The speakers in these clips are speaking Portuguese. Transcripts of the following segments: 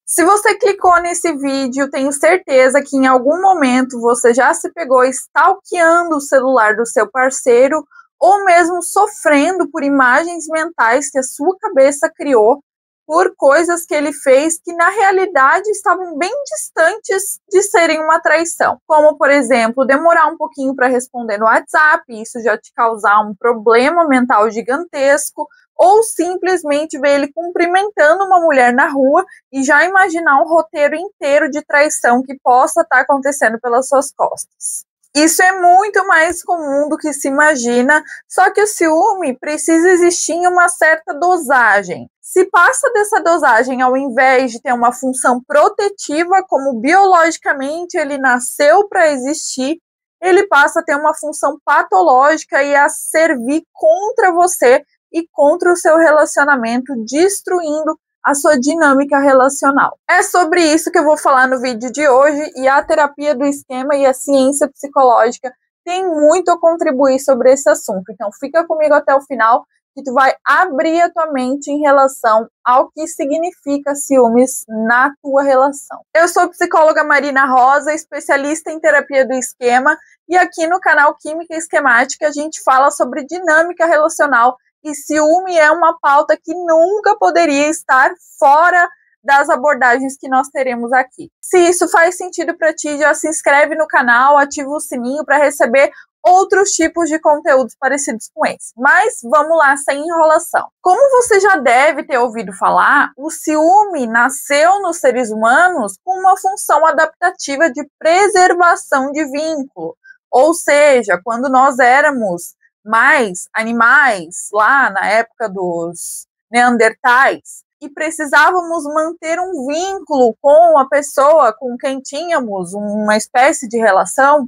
Se você clicou nesse vídeo, tenho certeza que em algum momento você já se pegou stalkeando o celular do seu parceiro ou mesmo sofrendo por imagens mentais que a sua cabeça criou por coisas que ele fez que na realidade estavam bem distantes de serem uma traição. Como, por exemplo, demorar um pouquinho para responder no WhatsApp, isso já te causar um problema mental gigantesco, ou simplesmente ver ele cumprimentando uma mulher na rua e já imaginar um roteiro inteiro de traição que possa estar acontecendo pelas suas costas. Isso é muito mais comum do que se imagina, só que o ciúme precisa existir em uma certa dosagem. Se passa dessa dosagem, ao invés de ter uma função protetiva, como biologicamente ele nasceu para existir, ele passa a ter uma função patológica e a servir contra você e contra o seu relacionamento, destruindo a sua dinâmica relacional. É sobre isso que eu vou falar no vídeo de hoje, e a terapia do esquema e a ciência psicológica tem muito a contribuir sobre esse assunto. Então fica comigo até o final, que tu vai abrir a tua mente em relação ao que significa ciúmes na tua relação. Eu sou a psicóloga Marina Rosa, especialista em terapia do esquema, e aqui no canal Química Esquemática a gente fala sobre dinâmica relacional, e ciúme é uma pauta que nunca poderia estar fora das abordagens que nós teremos aqui. Se isso faz sentido para ti, já se inscreve no canal, ativa o sininho para receber outros tipos de conteúdos parecidos com esse. Mas vamos lá, sem enrolação. Como você já deve ter ouvido falar, o ciúme nasceu nos seres humanos com uma função adaptativa de preservação de vínculo. Ou seja, quando nós éramos mais animais, lá na época dos neandertais, e precisávamos manter um vínculo com a pessoa com quem tínhamos uma espécie de relação,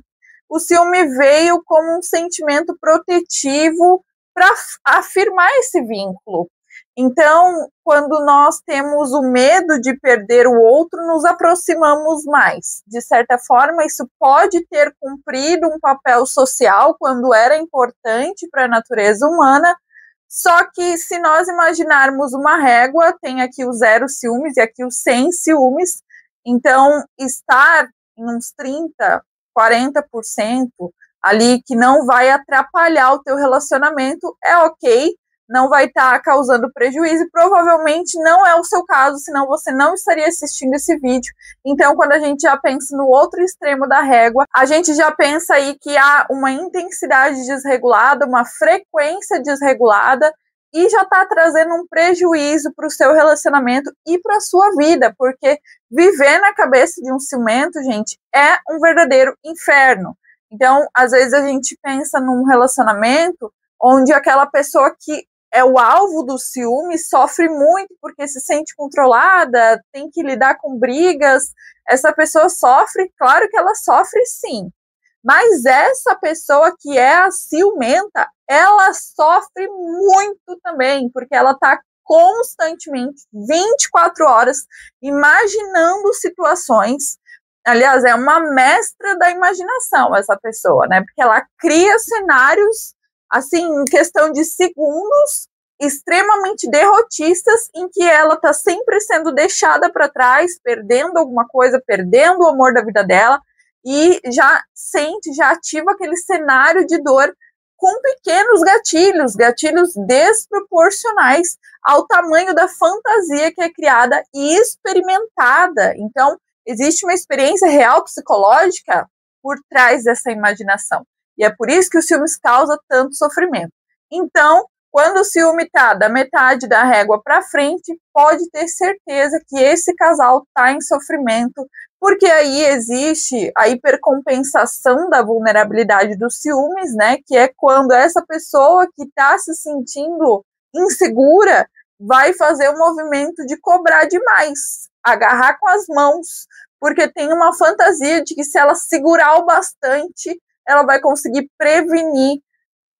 o ciúme veio como um sentimento protetivo para afirmar esse vínculo. Então, quando nós temos o medo de perder o outro, nos aproximamos mais. De certa forma, isso pode ter cumprido um papel social quando era importante para a natureza humana, só que se nós imaginarmos uma régua, tem aqui o 0 ciúmes e aqui o 100 ciúmes, então estar em uns 30%, 40% ali que não vai atrapalhar o teu relacionamento é ok, não vai estar causando prejuízo, e provavelmente não é o seu caso, senão você não estaria assistindo esse vídeo. Então, quando a gente já pensa no outro extremo da régua, a gente já pensa aí que há uma intensidade desregulada, uma frequência desregulada, e já está trazendo um prejuízo para o seu relacionamento e para a sua vida, porque viver na cabeça de um ciumento, gente, é um verdadeiro inferno. Então, às vezes a gente pensa num relacionamento onde aquela pessoa que é o alvo do ciúme sofre muito porque se sente controlada, tem que lidar com brigas. Essa pessoa sofre, claro que ela sofre sim, mas essa pessoa que é a ciumenta, ela sofre muito também, porque ela está constantemente, 24 horas, imaginando situações. Aliás, é uma mestra da imaginação essa pessoa, né? Porque ela cria cenários, assim, em questão de segundos, extremamente derrotistas, em que ela está sempre sendo deixada para trás, perdendo alguma coisa, perdendo o amor da vida dela, e já sente, já ativa aquele cenário de dor com pequenos gatilhos desproporcionais ao tamanho da fantasia que é criada e experimentada. Então, existe uma experiência real psicológica por trás dessa imaginação. E é por isso que o ciúmes causa tanto sofrimento. Então, quando o ciúme está da metade da régua para frente, pode ter certeza que esse casal está em sofrimento, porque aí existe a hipercompensação da vulnerabilidade dos ciúmes, né? Que é quando essa pessoa que está se sentindo insegura vai fazer o movimento de cobrar demais, agarrar com as mãos, porque tem uma fantasia de que se ela segurar o bastante, ela vai conseguir prevenir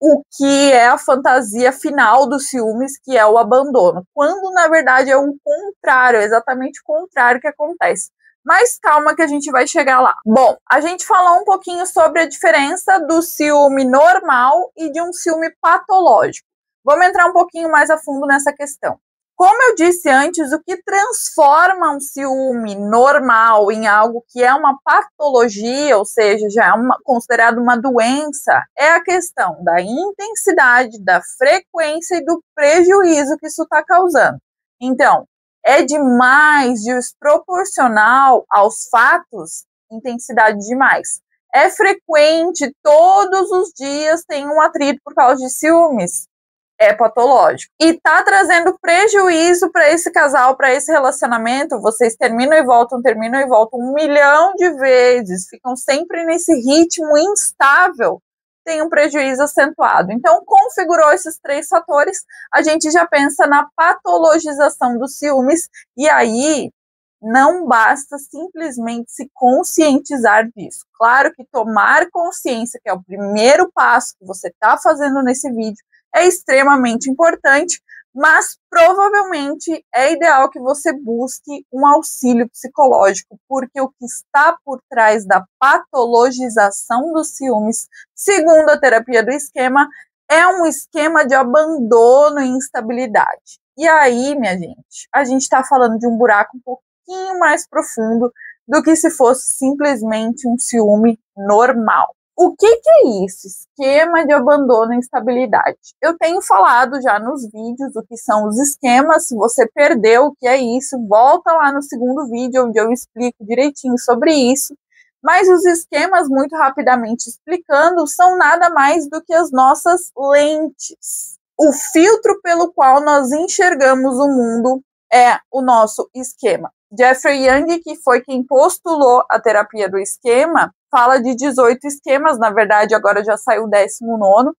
o que é a fantasia final dos ciúmes, que é o abandono, quando na verdade é o contrário, é exatamente o contrário que acontece. Mas calma que a gente vai chegar lá. Bom, a gente falou um pouquinho sobre a diferença do ciúme normal e de um ciúme patológico. Vamos entrar um pouquinho mais a fundo nessa questão. Como eu disse antes, o que transforma um ciúme normal em algo que é uma patologia, ou seja, já é considerado uma doença, é a questão da intensidade, da frequência e do prejuízo que isso está causando. Então, é demais, desproporcional aos fatos, intensidade demais. É frequente, todos os dias tem um atrito por causa de ciúmes. É patológico. E tá trazendo prejuízo para esse casal, para esse relacionamento. Vocês terminam e voltam 1 milhão de vezes, ficam sempre nesse ritmo instável, tem um prejuízo acentuado. Então, configurou esses 3 fatores, a gente já pensa na patologização dos ciúmes, e aí não basta simplesmente se conscientizar disso. Claro que tomar consciência, que é o primeiro passo que você está fazendo nesse vídeo, é extremamente importante, mas provavelmente é ideal que você busque um auxílio psicológico, porque o que está por trás da patologização dos ciúmes, segundo a terapia do esquema, é um esquema de abandono e instabilidade. E aí, minha gente, a gente está falando de um buraco um pouquinho mais profundo do que se fosse simplesmente um ciúme normal. O que é isso? Esquema de abandono e instabilidade. Eu tenho falado já nos vídeos o que são os esquemas. Se você perdeu o que é isso, volta lá no segundo vídeo, onde eu explico direitinho sobre isso. Mas os esquemas, muito rapidamente explicando, são nada mais do que as nossas lentes. O filtro pelo qual nós enxergamos o mundo é o nosso esquema. Jeffrey Young, que foi quem postulou a terapia do esquema, fala de 18 esquemas, na verdade agora já saiu o 19º.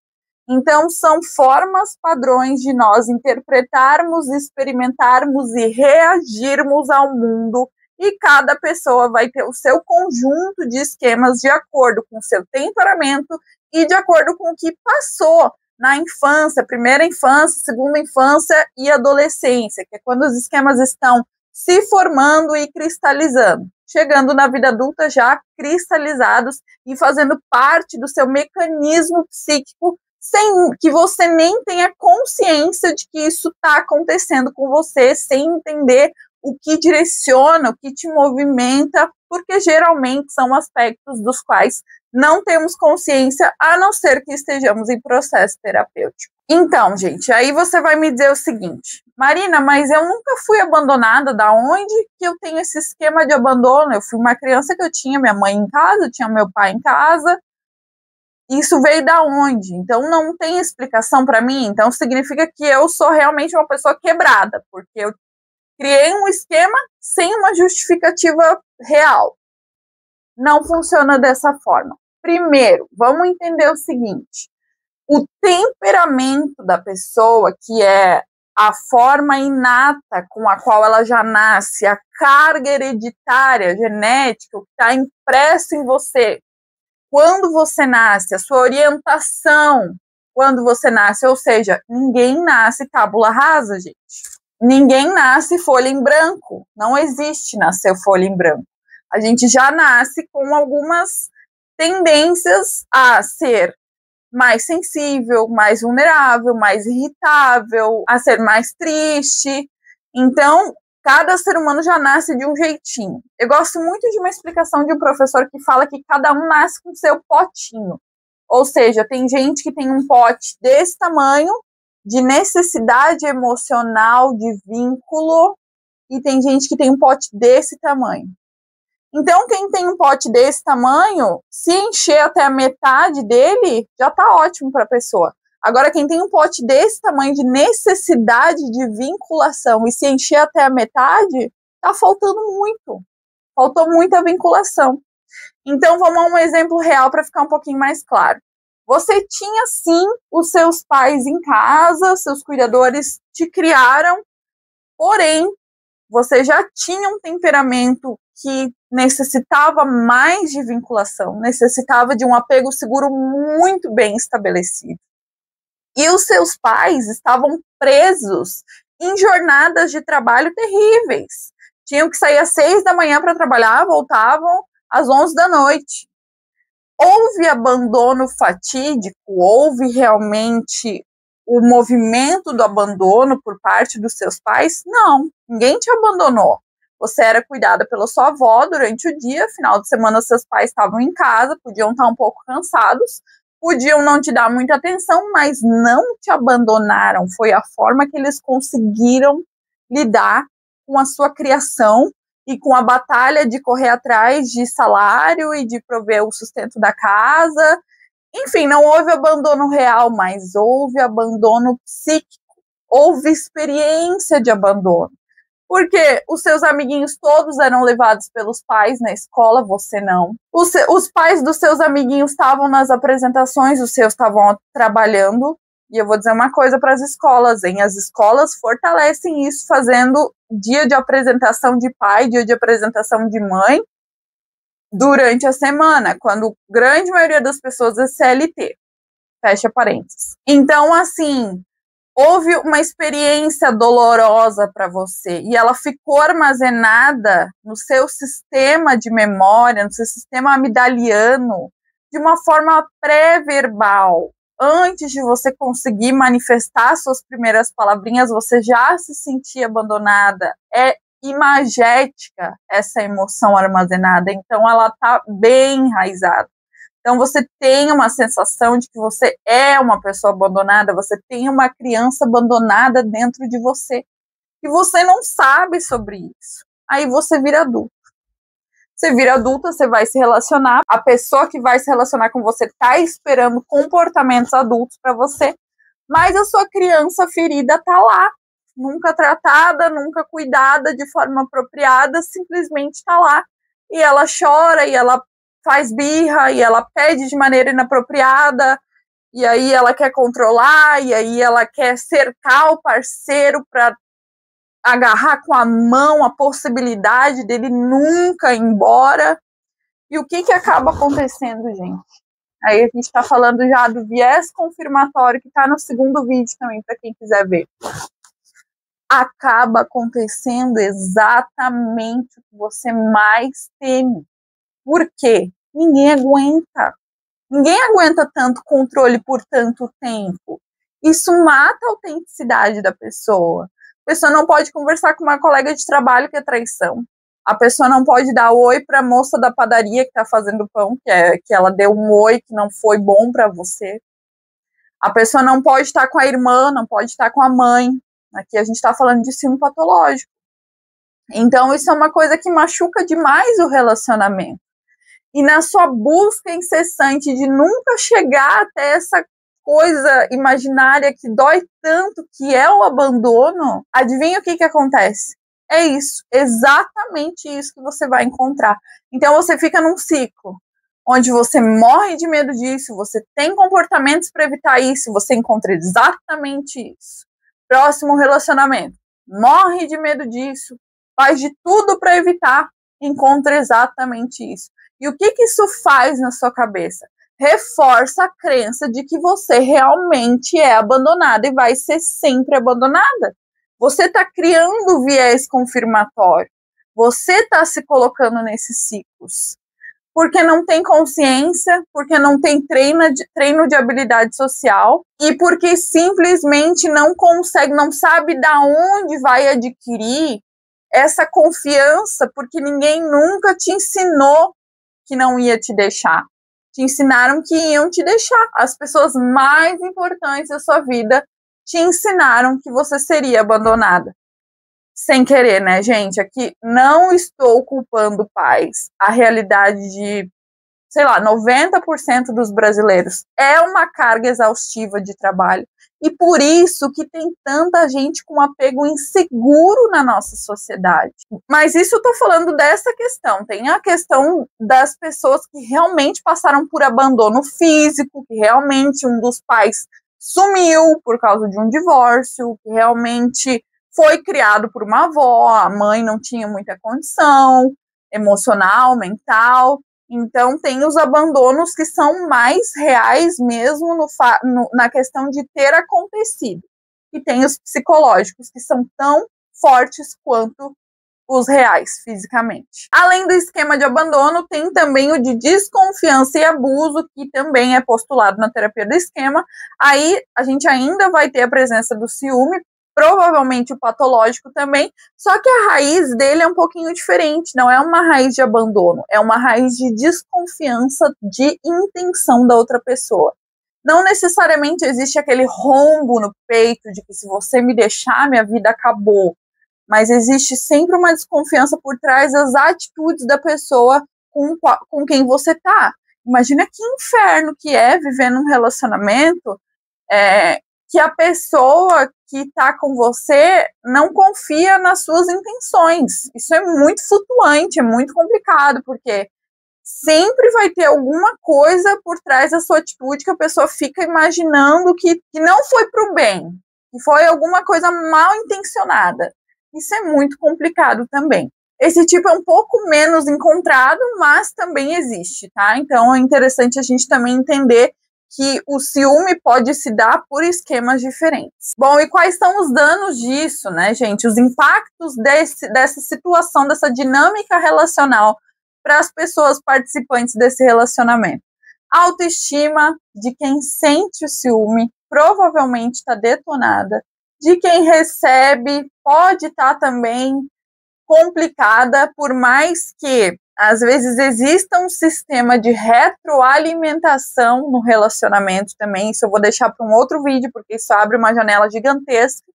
Então são formas padrões de nós interpretarmos, experimentarmos e reagirmos ao mundo, e cada pessoa vai ter o seu conjunto de esquemas de acordo com o seu temperamento e de acordo com o que passou na infância, primeira infância, segunda infância e adolescência, que é quando os esquemas estão se formando e cristalizando, chegando na vida adulta já cristalizados e fazendo parte do seu mecanismo psíquico, sem que você nem tenha consciência de que isso está acontecendo com você, sem entender o que direciona, o que te movimenta, porque geralmente são aspectos dos quais não temos consciência, a não ser que estejamos em processo terapêutico. Então, gente, aí você vai me dizer o seguinte: Marina, mas eu nunca fui abandonada, da onde que eu tenho esse esquema de abandono? Eu fui uma criança que eu tinha minha mãe em casa, eu tinha meu pai em casa, isso veio da onde? Então não tem explicação para mim, então significa que eu sou realmente uma pessoa quebrada, porque eu criei um esquema sem uma justificativa real. Não funciona dessa forma. Primeiro, vamos entender o seguinte: o temperamento da pessoa, que é a forma inata com a qual ela já nasce, a carga hereditária, genética, o que está impresso em você quando você nasce, a sua orientação quando você nasce, ou seja, ninguém nasce tábula rasa, gente. Ninguém nasce folha em branco, não existe nascer folha em branco. A gente já nasce com algumas tendências a ser mais sensível, mais vulnerável, mais irritável, a ser mais triste. Então, cada ser humano já nasce de um jeitinho. Eu gosto muito de uma explicação de um professor que fala que cada um nasce com seu potinho. Ou seja, tem gente que tem um pote desse tamanho, de necessidade emocional, de vínculo, e tem gente que tem um pote desse tamanho. Então, quem tem um pote desse tamanho, se encher até a metade dele, já tá ótimo para a pessoa. Agora, quem tem um pote desse tamanho de necessidade de vinculação e se encher até a metade, tá faltando muito. Faltou muita vinculação. Então, vamos a um exemplo real para ficar um pouquinho mais claro. Você tinha, sim, os seus pais em casa, seus cuidadores te criaram, porém, você já tinha um temperamento que necessitava mais de vinculação, necessitava de um apego seguro muito bem estabelecido. E os seus pais estavam presos em jornadas de trabalho terríveis. Tinham que sair às 6 da manhã para trabalhar, voltavam às 11 da noite. Houve abandono fatídico, houve realmente o movimento do abandono por parte dos seus pais? Não, ninguém te abandonou. Você era cuidada pela sua avó durante o dia, final de semana seus pais estavam em casa, podiam estar um pouco cansados, podiam não te dar muita atenção, mas não te abandonaram. Foi a forma que eles conseguiram lidar com a sua criação e com a batalha de correr atrás de salário e de prover o sustento da casa. Enfim, não houve abandono real, mas houve abandono psíquico, houve experiência de abandono. Porque os seus amiguinhos todos eram levados pelos pais na escola, você não. Os pais dos seus amiguinhos estavam nas apresentações, os seus estavam trabalhando. E eu vou dizer uma coisa para as escolas, hein? As escolas fortalecem isso, fazendo dia de apresentação de pai, dia de apresentação de mãe, durante a semana, quando a grande maioria das pessoas é CLT. Fecha parênteses. Então, assim, houve uma experiência dolorosa para você e ela ficou armazenada no seu sistema de memória, no seu sistema amigdaliano, de uma forma pré-verbal. Antes de você conseguir manifestar suas primeiras palavrinhas, você já se sentia abandonada. É imagética essa emoção armazenada, então ela está bem enraizada. Então você tem uma sensação de que você é uma pessoa abandonada, você tem uma criança abandonada dentro de você, e você não sabe sobre isso. Aí você vira adulto. Você vira adulta, você vai se relacionar, a pessoa que vai se relacionar com você está esperando comportamentos adultos para você, mas a sua criança ferida está lá, nunca tratada, nunca cuidada de forma apropriada, simplesmente está lá, e ela chora, e ela faz birra, e ela pede de maneira inapropriada, e aí ela quer controlar, e aí ela quer cercar o parceiro para agarrar com a mão a possibilidade dele nunca ir embora. E o que acaba acontecendo, gente? Aí a gente está falando já do viés confirmatório, que está no segundo vídeo também, para quem quiser ver. Acaba acontecendo exatamente o que você mais teme. Por quê? Ninguém aguenta. Ninguém aguenta tanto controle por tanto tempo. Isso mata a autenticidade da pessoa. A pessoa não pode conversar com uma colega de trabalho, que é traição. A pessoa não pode dar oi para a moça da padaria que está fazendo pão, que ela deu um oi que não foi bom para você. A pessoa não pode estar com a irmã, não pode estar com a mãe. Aqui a gente está falando de ciúme patológico. Então isso é uma coisa que machuca demais o relacionamento. E na sua busca incessante de nunca chegar até essa coisa imaginária que dói tanto, que é o abandono, adivinha o que acontece? É isso, exatamente isso que você vai encontrar. Então você fica num ciclo, onde você morre de medo disso, você tem comportamentos para evitar isso, você encontra exatamente isso. Próximo relacionamento, morre de medo disso, faz de tudo para evitar, encontra exatamente isso. E o que isso faz na sua cabeça? Reforça a crença de que você realmente é abandonada e vai ser sempre abandonada. Você está criando viés confirmatório. Você está se colocando nesses ciclos. Porque não tem consciência, porque não tem treino de habilidade social e porque simplesmente não consegue, não sabe da onde vai adquirir essa confiança, porque ninguém nunca te ensinou que não ia te deixar. Te ensinaram que iam te deixar. As pessoas mais importantes da sua vida te ensinaram que você seria abandonada. Sem querer, né, gente? Aqui não estou culpando pais. A realidade de, sei lá, 90% dos brasileiros é uma carga exaustiva de trabalho. E por isso que tem tanta gente com apego inseguro na nossa sociedade. Mas isso eu tô falando dessa questão. Tem a questão das pessoas que realmente passaram por abandono físico, que realmente um dos pais sumiu por causa de um divórcio, que realmente foi criado por uma avó, a mãe não tinha muita condição emocional, mental. Então, tem os abandonos que são mais reais mesmo na questão de ter acontecido. E tem os psicológicos, que são tão fortes quanto os reais, fisicamente. Além do esquema de abandono, tem também o de desconfiança e abuso, que também é postulado na terapia do esquema. Aí a gente ainda vai ter a presença do ciúme, provavelmente o patológico também, só que a raiz dele é um pouquinho diferente, não é uma raiz de abandono, é uma raiz de desconfiança de intenção da outra pessoa. Não necessariamente existe aquele rombo no peito de que se você me deixar, minha vida acabou, mas existe sempre uma desconfiança por trás das atitudes da pessoa com quem você tá. Imagina que inferno que é viver num relacionamento que a pessoa que está com você não confia nas suas intenções. Isso é muito flutuante, é muito complicado, porque sempre vai ter alguma coisa por trás da sua atitude que a pessoa fica imaginando que não foi para o bem, que foi alguma coisa mal intencionada. Isso é muito complicado também. Esse tipo é um pouco menos encontrado, mas também existe, tá? Então é interessante a gente também entender que o ciúme pode se dar por esquemas diferentes. Bom, e quais são os danos disso, né, gente? Os impactos dessa situação, dessa dinâmica relacional para as pessoas participantes desse relacionamento. A autoestima de quem sente o ciúme provavelmente está detonada. De quem recebe pode estar também complicada, por mais que às vezes exista um sistema de retroalimentação no relacionamento também. Isso eu vou deixar para um outro vídeo, porque isso abre uma janela gigantesca.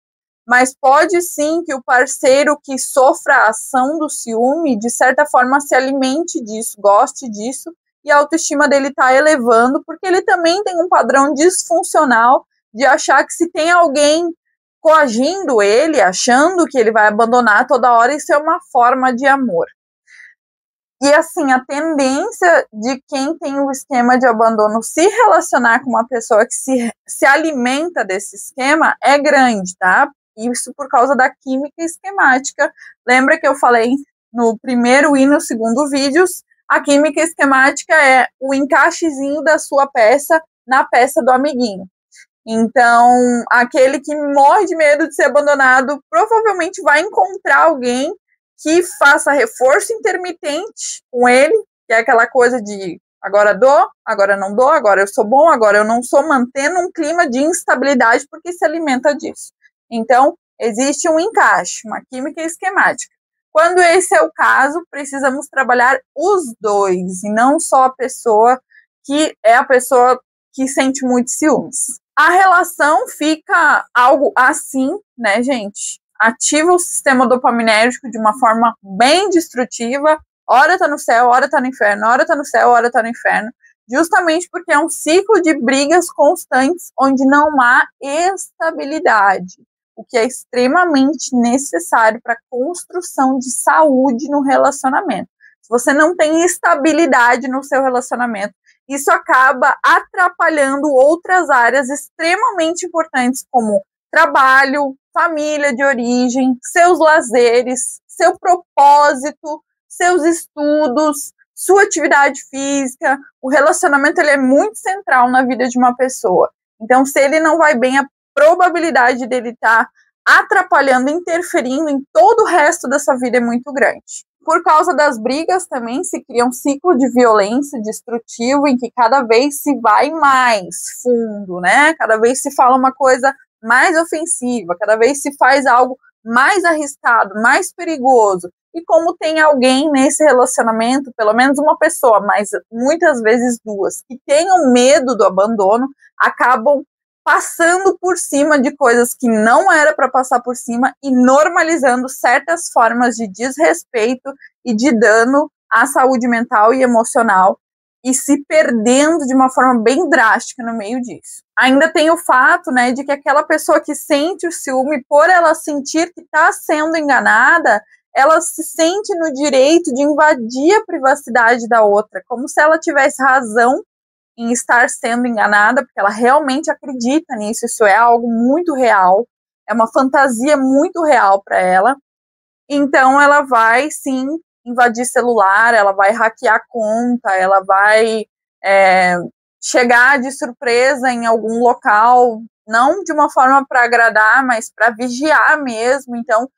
Mas pode sim que o parceiro que sofra a ação do ciúme, de certa forma, se alimente disso, goste disso, e a autoestima dele está elevando, porque ele também tem um padrão disfuncional de achar que se tem alguém coagindo ele, achando que ele vai abandonar toda hora, isso é uma forma de amor. E assim, a tendência de quem tem o esquema de abandono se relacionar com uma pessoa que se alimenta desse esquema é grande, tá? Isso por causa da química esquemática. Lembra que eu falei no primeiro e no segundo vídeos? A química esquemática é o encaixezinho da sua peça na peça do amiguinho. Então, aquele que morre de medo de ser abandonado provavelmente vai encontrar alguém que faça reforço intermitente com ele, que é aquela coisa de agora dou, agora não dou, agora eu sou bom, agora eu não sou, mantendo um clima de instabilidade porque se alimenta disso. Então, existe um encaixe, uma química esquemática. Quando esse é o caso, precisamos trabalhar os dois, e não só a pessoa que é a pessoa que sente muitos ciúmes. A relação fica algo assim, né, gente? Ativa o sistema dopaminérgico de uma forma bem destrutiva. Hora tá no céu, hora tá no inferno, hora tá no céu, hora tá no inferno. Justamente porque é um ciclo de brigas constantes onde não há estabilidade, o que é extremamente necessário para a construção de saúde no relacionamento. Se você não tem estabilidade no seu relacionamento, isso acaba atrapalhando outras áreas extremamente importantes, como trabalho, família de origem, seus lazeres, seu propósito, seus estudos, sua atividade física. O relacionamento ele é muito central na vida de uma pessoa. Então, se ele não vai bem, a probabilidade dele estar atrapalhando, interferindo em todo o resto dessa vida é muito grande. Por causa das brigas também se cria um ciclo de violência destrutivo em que cada vez se vai mais fundo, né? Cada vez se fala uma coisa mais ofensiva, cada vez se faz algo mais arriscado, mais perigoso. E como tem alguém nesse relacionamento, pelo menos uma pessoa, mas muitas vezes duas, que tenham medo do abandono, acabam passando por cima de coisas que não era para passar por cima e normalizando certas formas de desrespeito e de dano à saúde mental e emocional e se perdendo de uma forma bem drástica no meio disso. Ainda tem o fato, né, de que aquela pessoa que sente o ciúme, por ela sentir que está sendo enganada, ela se sente no direito de invadir a privacidade da outra, como se ela tivesse razão em estar sendo enganada, porque ela realmente acredita nisso, isso é algo muito real, é uma fantasia muito real para ela. Então ela vai sim invadir celular, ela vai hackear conta, ela vai chegar de surpresa em algum local, não de uma forma para agradar, mas para vigiar mesmo. Então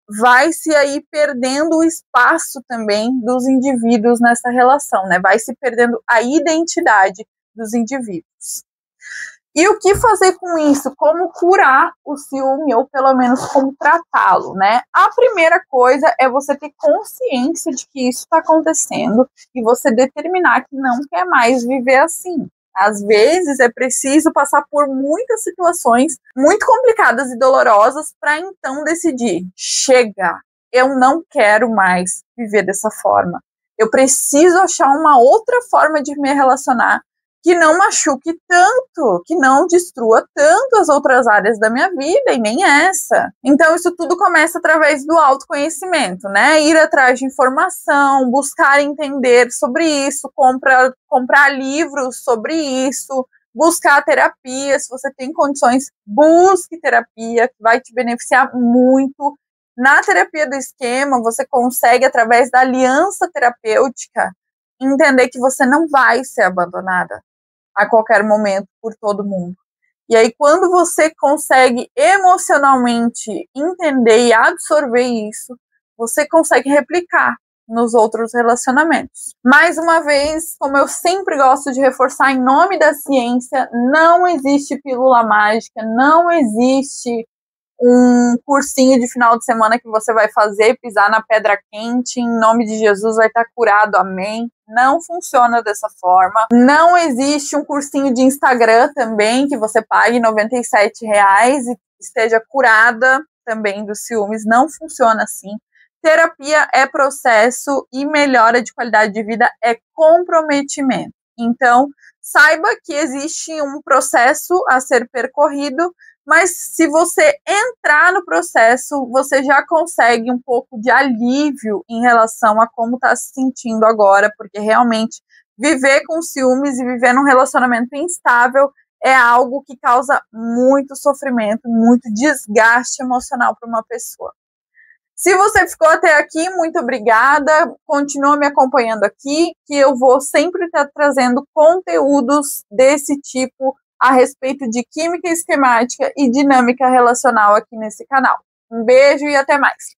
vai se aí perdendo o espaço também dos indivíduos nessa relação, né? Vai se perdendo a identidade dos indivíduos. E o que fazer com isso? Como curar o ciúme, ou pelo menos como tratá-lo, né? A primeira coisa é você ter consciência de que isso está acontecendo e você determinar que não quer mais viver assim. Às vezes é preciso passar por muitas situações muito complicadas e dolorosas para então decidir: chega, eu não quero mais viver dessa forma. Eu preciso achar uma outra forma de me relacionar que não machuque tanto, que não destrua tanto as outras áreas da minha vida e nem essa. Então isso tudo começa através do autoconhecimento, né? Ir atrás de informação, buscar entender sobre isso, comprar livros sobre isso, buscar terapia. Se você tem condições, busque terapia, que vai te beneficiar muito. Na terapia do esquema, você consegue, através da aliança terapêutica, entender que você não vai ser abandonada a qualquer momento por todo mundo. E aí, quando você consegue emocionalmente entender e absorver isso, você consegue replicar nos outros relacionamentos. Mais uma vez, como eu sempre gosto de reforçar, em nome da ciência, não existe pílula mágica, não existe um cursinho de final de semana que você vai fazer, pisar na pedra quente, em nome de Jesus vai estar curado, amém. Não funciona dessa forma. Não existe um cursinho de Instagram também, que você pague R$97 e esteja curada também dos ciúmes. Não funciona assim. Terapia é processo e melhora de qualidade de vida é comprometimento. Então, saiba que existe um processo a ser percorrido, mas se você entrar no processo, você já consegue um pouco de alívio em relação a como está se sentindo agora, porque realmente viver com ciúmes e viver num relacionamento instável é algo que causa muito sofrimento, muito desgaste emocional para uma pessoa. Se você ficou até aqui, muito obrigada. Continua me acompanhando aqui, que eu vou sempre estar trazendo conteúdos desse tipo a respeito de química esquemática e dinâmica relacional aqui nesse canal. Um beijo e até mais.